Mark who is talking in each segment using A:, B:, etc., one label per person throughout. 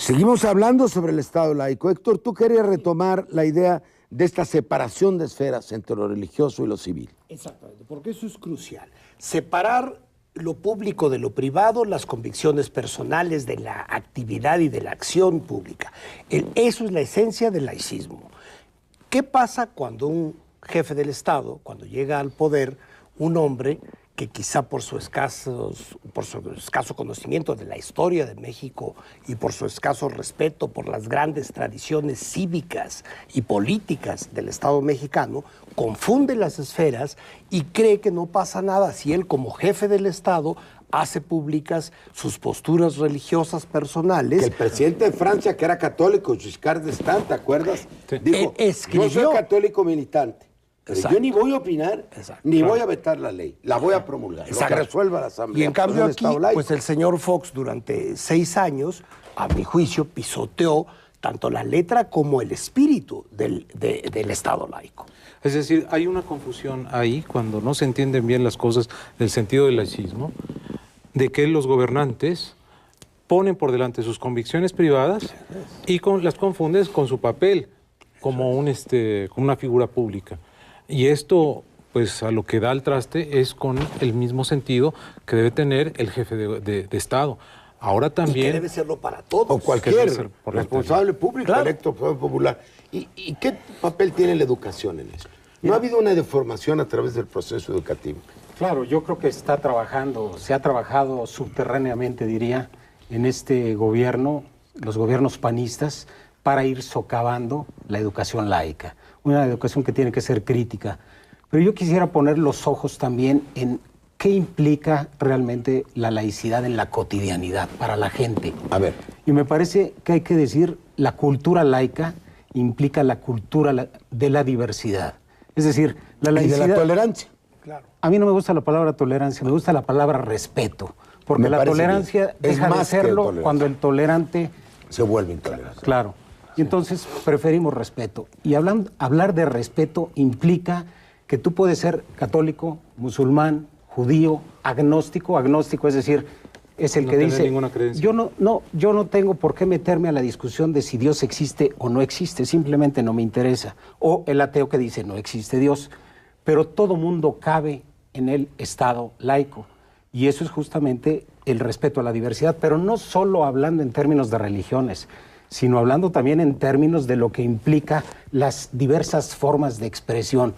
A: Seguimos hablando sobre el Estado laico. Héctor, tú querías retomar la idea de esta separación de esferas entre lo religioso y lo civil.
B: Exactamente, porque eso es crucial. Separar lo público de lo privado, las convicciones personales de la actividad y de la acción pública. Eso es la esencia del laicismo. ¿Qué pasa cuando un jefe del Estado, cuando llega al poder, un hombre que quizá por su escaso conocimiento de la historia de México y por su escaso respeto por las grandes tradiciones cívicas y políticas del Estado mexicano, confunde las esferas y cree que no pasa nada si él como jefe del Estado hace públicas sus posturas religiosas personales?
A: Que el presidente de Francia, que era católico, Giscard d'Estaing, ¿te acuerdas?
B: Sí.
A: Dijo, yo soy católico militante. Pero yo ni voy a opinar, ni voy a vetar la ley, la voy a promulgar, lo que resuelva la Asamblea.
B: Y en cambio aquí, pues el señor Fox durante 6 años, a mi juicio, pisoteó tanto la letra como el espíritu del Estado laico.
C: Es decir, hay una confusión ahí cuando no se entienden bien las cosas del sentido del laicismo, de que los gobernantes ponen por delante sus convicciones privadas y las confunden con su papel como una figura pública. Y esto, pues, a lo que da el traste es con el mismo sentido que debe tener el jefe de Estado. Ahora también...
B: Y que debe serlo para todos.
A: O cualquier responsable público, electo popular. ¿Y qué papel tiene la educación en eso? ¿No ha habido una deformación a través del proceso educativo?
D: Claro, yo creo que se ha trabajado subterráneamente, diría, en este gobierno, los gobiernos panistas, para ir socavando la educación laica. Una educación que tiene que ser crítica. Pero yo quisiera poner los ojos también en qué implica realmente la laicidad en la cotidianidad para la gente.
A: A ver.
D: Y me parece que hay que decir, la cultura laica implica la cultura de la diversidad. Es decir, la laicidad...
A: Y de la tolerancia.
B: Claro.
D: A mí no me gusta la palabra tolerancia, me gusta la palabra respeto. Porque la tolerancia deja de serlo cuando el tolerante...
A: se vuelve intolerante.
D: Claro. Y entonces preferimos respeto. Y hablar de respeto implica que tú puedes ser católico, musulmán, judío, agnóstico. Agnóstico, es decir, es el que dice... Yo no tengo por qué meterme a la discusión de si Dios existe o no existe, simplemente no me interesa. O el ateo que dice no existe Dios. Pero todo mundo cabe en el Estado laico. Y eso es justamente el respeto a la diversidad, pero no solo hablando en términos de religiones, sino hablando también en términos de lo que implica las diversas formas de expresión.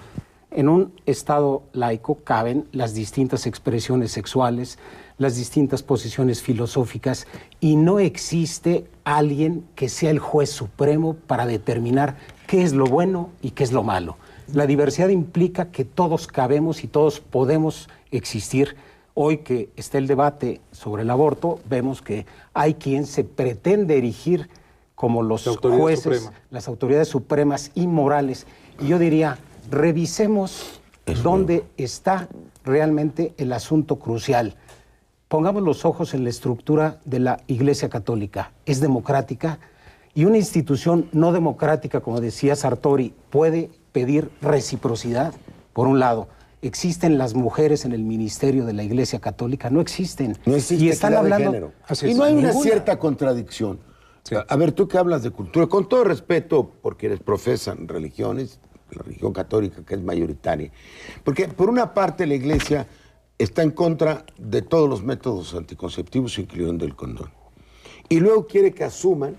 D: En un Estado laico caben las distintas expresiones sexuales, las distintas posiciones filosóficas, y no existe alguien que sea el juez supremo para determinar qué es lo bueno y qué es lo malo. La diversidad implica que todos cabemos y todos podemos existir. Hoy que está el debate sobre el aborto, vemos que hay quien se pretende erigir como los jueces, las autoridades supremas y morales. Y yo diría, revisemos dónde está realmente el asunto crucial. Pongamos los ojos en la estructura de la Iglesia Católica. Es democrática y una institución no democrática, como decía Sartori, puede pedir reciprocidad. Por un lado, ¿existen las mujeres en el ministerio de la Iglesia Católica? No existen.
A: No existe,
D: y están hablando
A: de género. Y no hay una cierta contradicción. Sí. A ver, tú que hablas de cultura, con todo respeto, porque quienes profesan religiones, la religión católica que es mayoritaria, porque por una parte la Iglesia está en contra de todos los métodos anticonceptivos, incluyendo el condón, y luego quiere que asuman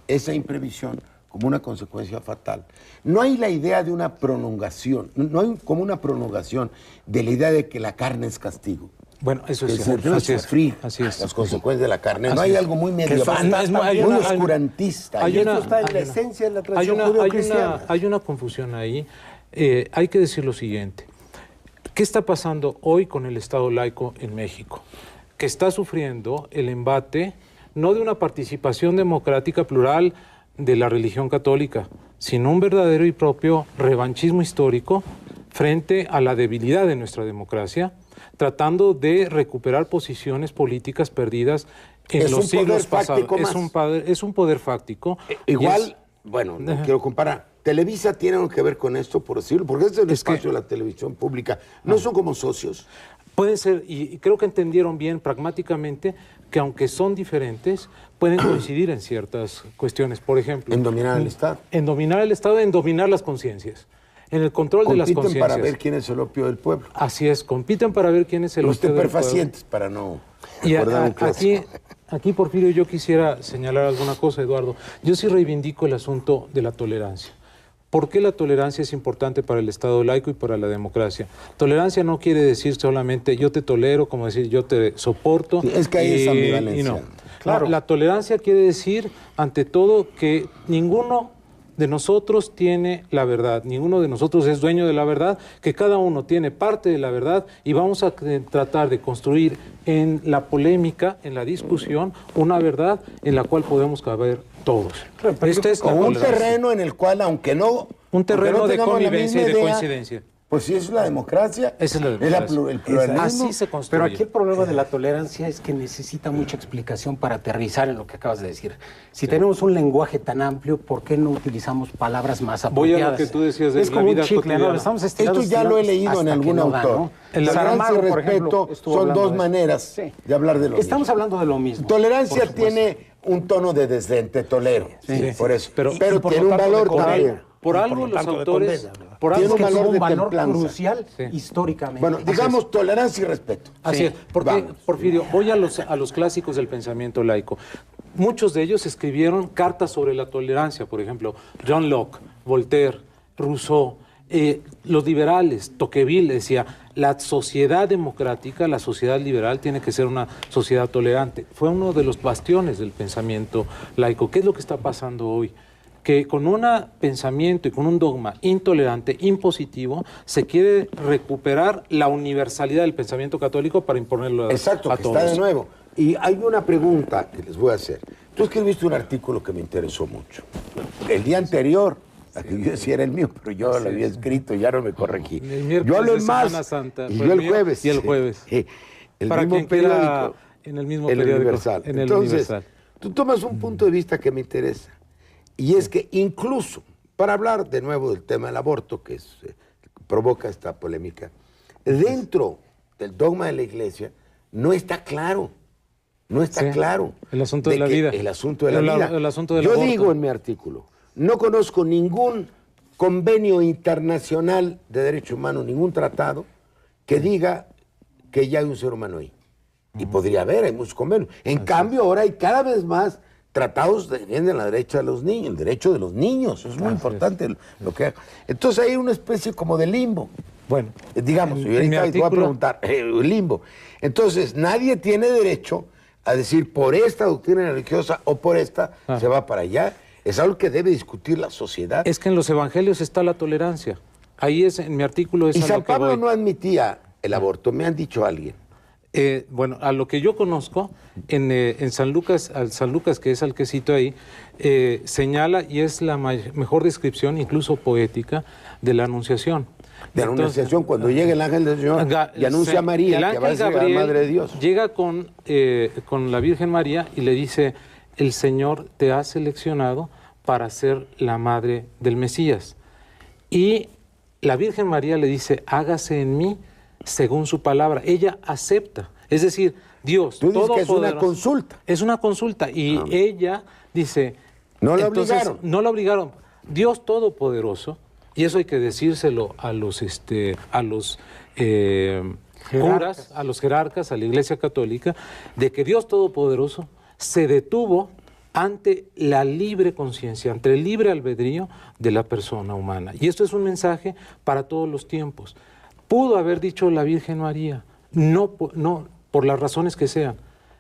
A: esa imprevisión como una consecuencia fatal. No hay la idea de una prolongación, no hay como una prolongación de la idea de que la carne es castigo.
C: Bueno, eso es
A: cierto. Así es. Las consecuencias de la carne. No hay algo muy medieval, muy oscurantista.
B: Eso está en la esencia de la tradición judeocristiana.
C: Hay una confusión ahí. Hay que decir lo siguiente. ¿Qué está pasando hoy con el Estado laico en México? Que está sufriendo el embate no de una participación democrática plural de la religión católica, sino un verdadero y propio revanchismo histórico frente a la debilidad de nuestra democracia, tratando de recuperar posiciones políticas perdidas en los siglos pasados. Es un poder fáctico.
A: Igual, bueno, no quiero comparar. Televisa tiene algo que ver con esto, por decirlo, porque es el espacio de la televisión pública. ¿No son como socios?
C: Puede ser, y creo que entendieron bien pragmáticamente que aunque son diferentes, pueden coincidir en ciertas cuestiones. Por ejemplo,
A: En dominar el Estado.
C: En dominar el Estado, en dominar las conciencias. En el control de las
A: Compiten
C: conciencias.
A: para ver quién es el opio del pueblo.
C: Así es, compiten para ver quién es el opio del pueblo.
A: Estupefacientes, para no
C: Y
A: recordar un clásico.
C: aquí, Porfirio, yo quisiera señalar alguna cosa, Eduardo. Yo sí reivindico el asunto de la tolerancia. ¿Por qué la tolerancia es importante para el Estado laico y para la democracia? Tolerancia no quiere decir solamente yo te tolero, como decir yo te soporto.
A: Sí, es que hay esa ambivalencia.
C: Y no. Claro. La tolerancia quiere decir, ante todo, que ninguno de nosotros tiene la verdad, ninguno de nosotros es dueño de la verdad, que cada uno tiene parte de la verdad y vamos a tratar de construir en la polémica, en la discusión, una verdad en la cual podemos caber todos.
A: Esta es un terreno en el cual, aunque no...
C: Un terreno de
A: tengamos
C: convivencia y de
A: idea,
C: coincidencia.
A: Pues si es la democracia,
C: Esa es la democracia.
A: el pluralismo.
C: Así se construye.
D: Pero aquí el problema de la tolerancia es que necesita mucha explicación para aterrizar en lo que acabas de decir. Si tenemos un lenguaje tan amplio, ¿por qué no utilizamos palabras más
C: Voy
D: apropiadas?
C: a lo que tú decías de
D: es
C: la
D: como
C: vida
D: un chicle,
C: cotidiana.
D: ¿no? Estamos estirando,
A: Esto ya lo he leído en
D: hasta
A: algún
D: que no da,
A: autor.
D: ¿no?
A: El tolerancia y
D: Saramago, por
A: respeto
D: ejemplo, estuvo
A: son
D: hablando
A: dos
D: de eso.
A: maneras
D: Sí.
A: de hablar de lo mismo.
D: Estamos hablando de lo mismo.
A: Tolerancia
D: por supuesto.
A: tiene un tono de desdén, te tolero.
C: Sí.
A: Por eso.
C: Pero-
A: Pero
B: y por
A: tiene
B: lo
A: un
B: tanto
A: valor
B: de condena.
A: también.
C: Por
B: Y
C: algo
B: por lo
C: los
B: tanto de
C: autores...
B: condena.
C: Por
A: Tiene
C: algo
A: un
D: Es que
A: valor
D: tuvo
A: de
D: un valor
A: templanza.
D: crucial
C: Sí.
D: históricamente.
A: Bueno, digamos tolerancia y respeto.
C: Así es, porque,
A: Vamos.
C: Porfirio, voy a los clásicos del pensamiento laico. Muchos de ellos escribieron cartas sobre la tolerancia, por ejemplo, John Locke, Voltaire, Rousseau, los liberales, Tocqueville decía, la sociedad democrática, la sociedad liberal tiene que ser una sociedad tolerante. Fue uno de los bastiones del pensamiento laico. ¿Qué es lo que está pasando hoy? Que con un pensamiento y con un dogma intolerante, impositivo, se quiere recuperar la universalidad del pensamiento católico para imponerlo
A: Exacto,
C: a
A: que
C: todos.
A: está de nuevo. Y hay una pregunta que les voy a hacer. Tú escribiste un artículo que me interesó mucho. El día anterior, a que yo decía era el mío, pero yo lo había escrito y ya no me corregí.
C: El miércoles
A: Yo hablo
C: de
A: en más.
C: Semana Santa,
A: Y
C: fue
A: yo
C: el
A: el
C: mío
A: jueves.
C: y el jueves.
A: El
C: Para
A: mismo
C: quien quiera,
A: periódico.
C: en el mismo
A: El
C: periódico,
A: Universal.
C: en el
A: Entonces,
C: Universal.
A: tú tomas un punto de vista que me interesa. Y es que incluso, para hablar de nuevo del tema del aborto, que provoca esta polémica, dentro del dogma de la Iglesia no está claro. No está
C: Sí,
A: claro.
C: el asunto de la
A: que
C: vida.
A: El asunto de la vida.
C: El asunto del
A: Yo
C: aborto.
A: digo en mi artículo, no conozco ningún convenio internacional de derechos humanos, ningún tratado que diga que ya hay un ser humano ahí. Y podría haber, hay muchos convenios. En cambio, ahora hay cada vez más tratados que defienden la derecha de los niños, el derecho de los niños. Eso es muy importante lo que... Entonces hay una especie como de limbo.
C: Bueno,
A: Digamos,
C: en
A: y
C: mi
A: ahorita voy a
C: artículo-
A: preguntar, limbo. Entonces, nadie tiene derecho a decir por esta doctrina religiosa o por esta se va para allá. Es algo que debe discutir la sociedad.
C: es que en los evangelios está la tolerancia. Ahí es, en mi artículo es
A: Y
C: a
A: San
C: lo que
A: Pablo
C: voy.
A: no admitía el aborto, me han dicho alguien.
C: Bueno, a lo que yo conozco, en San Lucas, al San Lucas, que es al que cito ahí, señala, y es la mejor descripción, incluso poética, de la Anunciación.
A: De la Anunciación, cuando llega el ángel del Señor y anuncia a María
C: el
A: que va a
C: ángel
A: ser la
C: Gabriel
A: Madre de Dios.
C: llega con la Virgen María y le dice, el Señor te ha seleccionado para ser la madre del Mesías. Y la Virgen María le dice, hágase en mí según su palabra. Ella acepta. Es decir, Dios
A: Tú dices que es una
C: todopoderoso.
A: consulta.
C: Es una consulta. Y ella dice...
A: No la
C: entonces,
A: obligaron.
C: No la obligaron. Dios todopoderoso, y eso hay que decírselo a los curas, a los jerarcas, a la Iglesia Católica, de que Dios todopoderoso se detuvo ante la libre conciencia, ante el libre albedrío de la persona humana. Y esto es un mensaje para todos los tiempos. Pudo haber dicho la Virgen María, no por las razones que sean.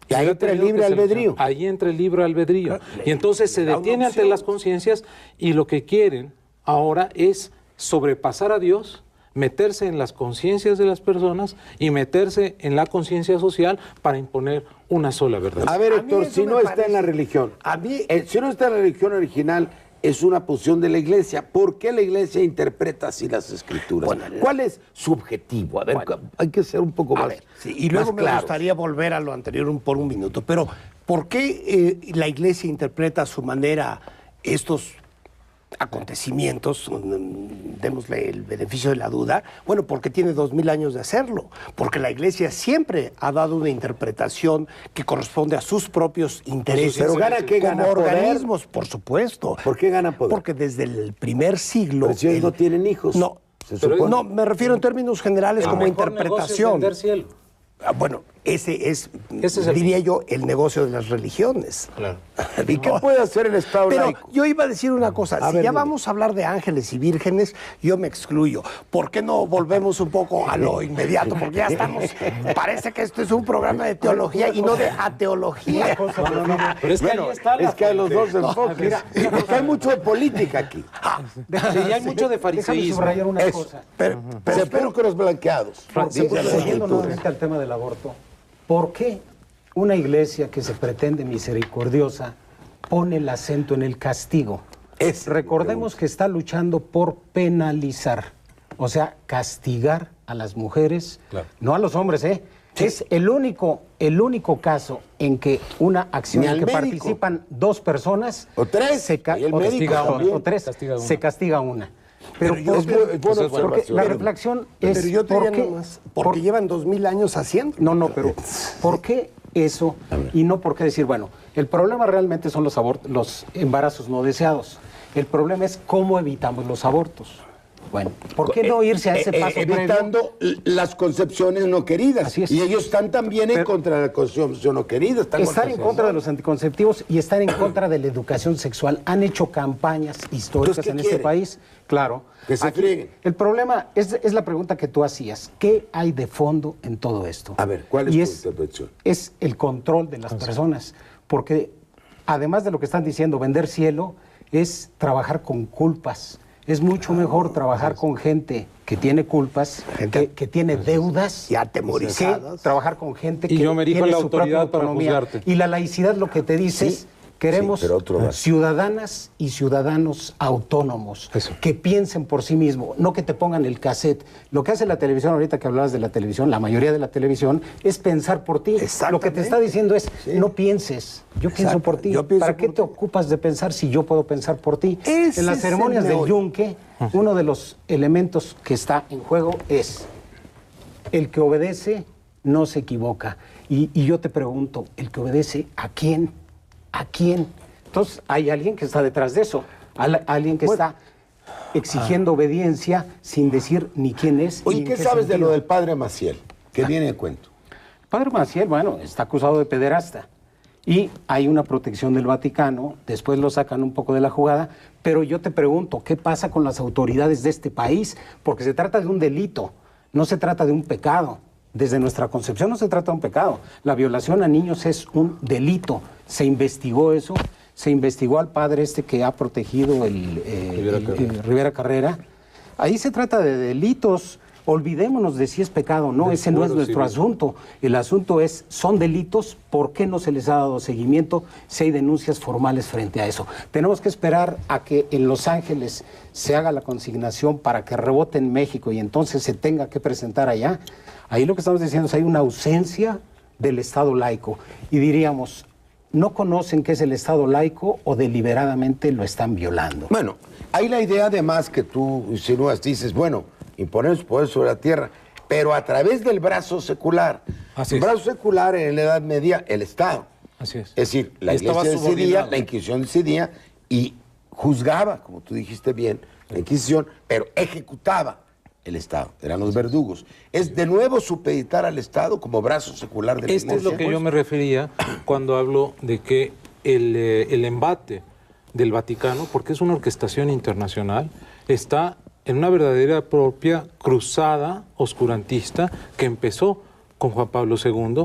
A: Y ahí entra el libre albedrío.
C: Ahí entra el libre albedrío. Y entonces se detiene ante las conciencias y lo que quieren ahora es sobrepasar a Dios, meterse en las conciencias de las personas y meterse en la conciencia social para imponer una sola verdad.
A: A ver,
B: A mí
A: Héctor,
B: eso
A: si
B: me
A: no está en
B: parece-
A: la religión,
B: a mí-
A: si no está en la religión original, es una posición de la Iglesia. ¿Por qué la Iglesia interpreta así las Escrituras?
B: Bueno,
A: ¿Cuál es su objetivo? A ver, hay que ser un poco
B: A
A: más,
B: ver, sí, y luego
A: más
B: me
A: claros.
B: gustaría volver a lo anterior por un minuto. Pero, ¿por qué la Iglesia interpreta a su manera estos acontecimientos, démosle el beneficio de la duda, bueno, porque tiene 2000 años de hacerlo, porque la Iglesia siempre ha dado una interpretación que corresponde a sus propios intereses.
A: Pero ¿gana qué? ¿Gana
B: como
A: poder?
B: organismos, por supuesto.
A: ¿Por qué gana poder?
B: Porque desde el primer siglo...
A: Pero si ellos no tienen hijos.
B: No,
A: se supone.
B: no, me refiero en términos generales como interpretación.
C: Cielo.
B: Bueno, ese es
C: el-
B: diría yo, el negocio de las religiones.
C: Claro.
A: ¿Y qué puede hacer el Estado
B: Pero
A: laico?
B: yo iba a decir una cosa, si
A: ver,
B: ya
A: dime.
B: vamos a hablar de ángeles y vírgenes, yo me excluyo. ¿Por qué no volvemos un poco a lo inmediato? Porque ya estamos, parece que esto es un programa de teología y no de ateología.
C: Pero es que
A: Bueno,
C: ahí está la
A: es que hay los dos enfoques.
D: mira,
A: Porque hay mucho de política aquí.
C: Sí, y hay mucho de
D: Déjame
C: fariseísmo.
D: subrayar una
A: Eso.
D: cosa.
B: Pero
A: Sepulcros blanqueados. Dice la
D: Volviendo
A: Escritura.
D: nuevamente al tema del aborto, ¿por qué una iglesia que se pretende misericordiosa pone el acento en el castigo? Recordemos que está luchando por penalizar, o sea, castigar a las mujeres,
C: Claro.
D: no a los hombres, ¿eh? Es el único caso en que una acción
A: Ni
D: en
A: al
D: que
A: médico.
D: participan dos personas
A: O tres. Y el médico también.
D: o tres,
C: Castiga una.
D: se castiga una. Pero
B: Pero yo-
D: ¿por
A: Es
D: qué?
A: buena
C: Eso es bueno.
A: observación.
D: Porque la reflexión es
B: Pero yo te
D: ¿por
B: diría
D: qué?
B: nomás, porque llevan 2000 años haciendo.
D: No, pero ¿por qué eso? Y no por qué decir, bueno, el problema realmente son los embarazos no deseados. El problema es cómo evitamos los abortos. Bueno, ¿por qué no irse a ese paso previo?
A: evitando las concepciones no queridas.
D: Así es.
A: Y ellos están también en
D: Pero-
A: contra de la concepción no querida.
D: Estar en contra de los anticonceptivos y estar en contra de la educación sexual. Han hecho campañas históricas
A: Entonces, ¿qué
D: en este
A: quieren?
D: país. Claro.
A: Que se frieguen.
D: El problema es la pregunta que tú hacías. ¿Qué hay de fondo en todo esto?
A: A ver, ¿cuál es
D: Y
A: tu interpretación?
D: Es el control de las personas. Porque además de lo que están diciendo, vender cielo es trabajar con culpas. Es mucho mejor trabajar con gente que tiene culpas, que tiene deudas,
B: Y atemorizadas.
D: que trabajar con gente
C: Y
D: que
C: yo me erijo
D: tiene
C: en la
D: su propia
C: autoridad para
D: autonomía.
C: juzgarte.
D: Y la laicidad lo que te dice es, queremos
A: sí, pero otro va.
D: ciudadanas y ciudadanos autónomos,
C: Eso.
D: que piensen por sí mismos, no que te pongan el cassette. Lo que hace la televisión, ahorita que hablabas de la televisión, la mayoría de la televisión, es pensar por ti. Lo que te está diciendo es, no pienses, yo pienso
B: Exacto,
D: por ti.
B: yo pienso
D: ¿Para qué
B: por
D: te
B: ti.
D: ocupas de pensar si yo puedo pensar por ti?
B: Ese
D: En las
B: es
D: ceremonias
B: el
D: del
B: meollo.
D: Yunque, uno de los elementos que está en juego es el que obedece no se equivoca. Y yo te pregunto, ¿el que obedece a quién? ¿A quién? Entonces, hay alguien que está detrás de eso. Alguien que está exigiendo obediencia sin decir ni quién es.
A: Oye,
D: ni en
A: ¿qué sabes de
D: sentido.
A: lo del padre Maciel? Que viene de cuento.
D: Padre Maciel, bueno, está acusado de pederasta. Y hay una protección del Vaticano, después lo sacan un poco de la jugada, pero yo te pregunto, ¿qué pasa con las autoridades de este país? Porque se trata de un delito, no se trata de un pecado. Desde nuestra concepción no se trata de un pecado. La violación a niños es un delito. Se investigó eso, se investigó al padre este que ha protegido el Rivera Carrera. Ahí se trata de delitos. Olvidémonos de si es pecado o no,
C: Del
D: ese no es
C: fuero
D: nuestro
C: civil.
D: asunto. El asunto es, son delitos, ¿por qué no se les ha dado seguimiento si hay denuncias formales frente a eso? Tenemos que esperar a que en Los Ángeles se haga la consignación para que rebote en México y entonces se tenga que presentar allá. Ahí lo que estamos diciendo es que hay una ausencia del Estado laico. Y diríamos, ¿no conocen qué es el Estado laico o deliberadamente lo están violando?
A: Bueno, hay la idea además que tú insinúas, dices, bueno, imponer su poder sobre la tierra, pero a través del brazo secular.
C: Así
A: El
C: es.
A: brazo secular en la Edad Media, el Estado.
C: Así es.
A: Es decir, la
C: Estaba
A: Iglesia decidía,
C: subordinado.
A: la Inquisición decidía y juzgaba, como tú dijiste bien, la Inquisición, pero ejecutaba el Estado, eran los verdugos. Es de nuevo supeditar al Estado como brazo secular de la
C: Este es
A: Iglesia.
C: lo que yo me refería cuando hablo de que el embate del Vaticano, porque es una orquestación internacional, está en una verdadera propia cruzada oscurantista que empezó con Juan Pablo II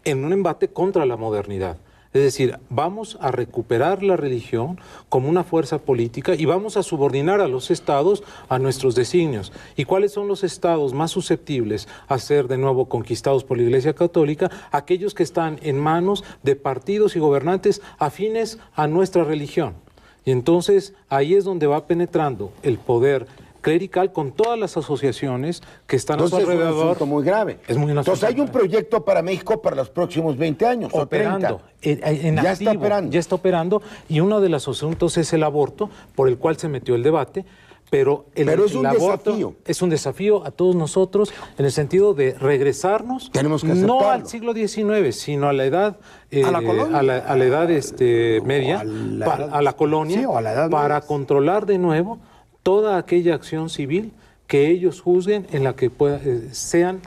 C: en un embate contra la modernidad. Es decir, vamos a recuperar la religión como una fuerza política y vamos a subordinar a los estados a nuestros designios. ¿Y cuáles son los estados más susceptibles a ser de nuevo conquistados por la Iglesia Católica? Aquellos que están en manos de partidos y gobernantes afines a nuestra religión. Y entonces ahí es donde va penetrando el poder clerical con todas las asociaciones que están a su
A: Entonces
C: alrededor.
A: es un asunto muy grave.
C: Es muy
A: Entonces hay un proyecto para México para los próximos 20 años
C: operando,
A: o 30.
C: ya
A: está operando.
C: Ya está operando, y uno de los asuntos es el aborto, por el cual se metió el debate. Pero el aborto
A: desafío.
C: es un desafío a todos nosotros en el sentido de regresarnos
A: Tenemos que
C: no
A: aceptarlo.
C: al siglo XIX, sino a la edad
B: A la colonia.
C: a la edad media, a la colonia,
B: sí, o a la edad
C: para
B: media.
C: controlar de nuevo toda aquella acción civil que ellos juzguen en la que sean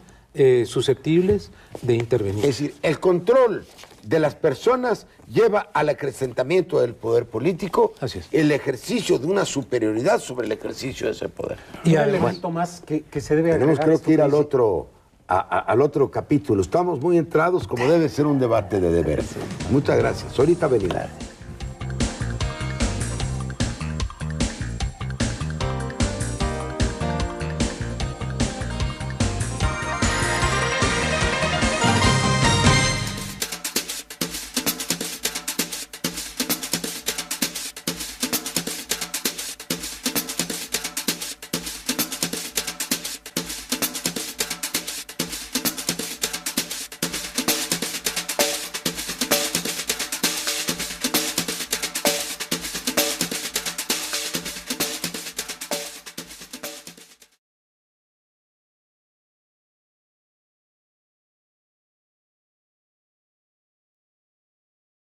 C: susceptibles de intervenir.
A: Es decir, el control de las personas lleva al acrecentamiento del poder político,
C: Así es.
A: el ejercicio de una superioridad sobre el ejercicio de ese poder.
D: Y un
C: además-
D: elemento más que se debe
A: Tenemos
D: agregar
A: creo
D: a esto
A: que ir al
D: dice-
A: otro, al otro capítulo. Estamos muy entrados como debe ser un debate de veras. Muchas gracias. Ahorita venimos.